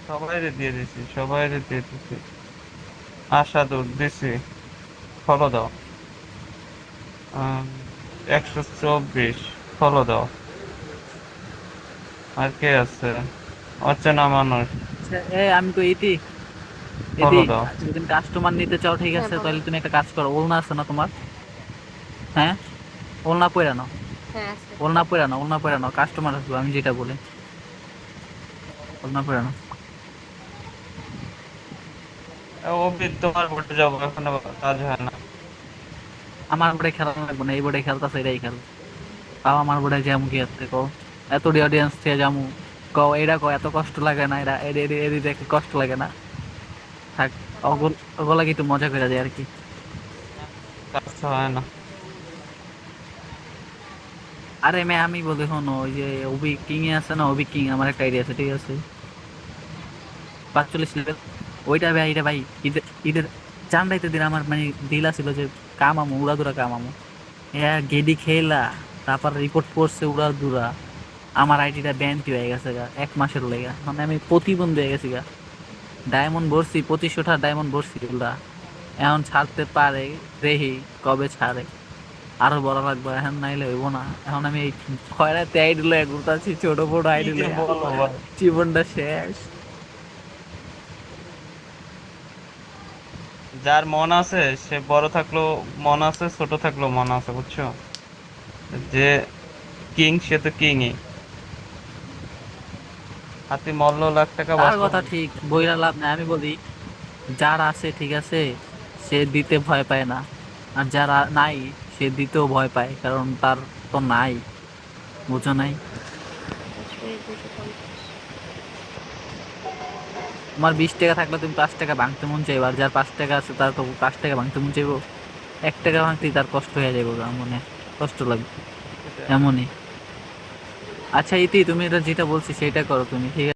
সবাইরে দিয়ে দিছি, সবাইরে দিয়ে দিছি। আশা দূর দিছি, ফলো দাও। 124 ফলো দাও। আর কে আছে? অচেনা মানুষ, আচ্ছা, আমি তো ইতি ইতি ফলো দাও। যদি তুমি কাস্টমার নিতে চাও ঠিক হ্যাঁ আছে, বলো। তাহলে তুমি একটা কাজ করো, ওলনা আছে না তোমার? হ্যাঁ, ওলনা পইরা নাও। হ্যাঁ আছে। ওলনা পইরা নাও, কাস্টমার আসবে আমি যেটা বলি। ওলনা পইরা নাও। অভি, তোমার বোর্ডে যাবো, এখন আবার কাজ হয় না। আমার বোর্ডে খেলা লাগবে না, এই বোর্ডে খেলতেছে এটাই খেল। তাও আমার বোর্ডে যাবো কি আছে কও? এত অডিয়েন্স থেকে যাবো, কও এটা কও এত কষ্ট লাগে না, এটা এডি দেখে কষ্ট লাগে না? থাক, ওগুলা কি একটু মজা করে দেয় আর কি। না, কাজ তো হয় না। আরে মে আমি বলি শোনো, ওই যে ওবি কিং এ আছে না, ওবি কিং আমার একটা আইডিয়া আছে ঠিক আছে, 45 লেভেল। ওইটা ভাই, এটা ভাই ঈদের ঈদের চান্দাইতে দিন আমার মানে দিলা ছিল যে কামামু উড়াদুরা কামামু, হ্যাঁ গেডি খেলা, তারপর রিপোর্ট করছে উড়াদুরা, আমার আইডিটা ব্যান্ড হয়ে গেছে গা 1 মাসের লেগা, মানে আমি প্রতিবন্ধী হয়ে গেছি গা। ডায়মন্ড ভরছি 2500টা ডায়মন্ড ভরছি ওগুলা, এখন ছাড়তে পারে, দেখি কবে ছাড়ে। আরো বড় লাগবে, এখন নাইলে হইব না। এখন আমি এই খয়রাতে আইডি লয়ে ঘুরতাছি, ছোট বড় কি আইডি যে লয়ে, বলো ভাই, জীবনটা শেষ। যার মন আছে সে বড় থাকলেও মন আছে, ছোট থাকলেও মন আছে, বুঝছো? যে কিং সে তো কিংই। হাতি মরলো, লাখ টাকা তার বাঁচলো কথা লাখ। ঠিক, বইরা লাভ নাই, আমি বলি যার আছে ঠিক আছে, সে দিতে ভয় পায় না, আর যারা নাই সে দিতেও ভয় পায়, কারণ তার তো নাই, বুঝো নাই? 220, 250। তোমার 20 টাকা থাকলে তুমি 5 টাকা ভাঙতে মন চাইবো, আর যার 5 টাকা আছে তার তো 5 টাকা ভাঙতে মন চাইবো? 1 টাকা ভাঙতেই তার কষ্ট হয়ে যাবে গা, মনে কষ্ট লাগবে, সেটা। এমনই। আচ্ছা ইতি, তুমি এটা যেটা বলছি সেটা করো তুমি, ঠিক আছে?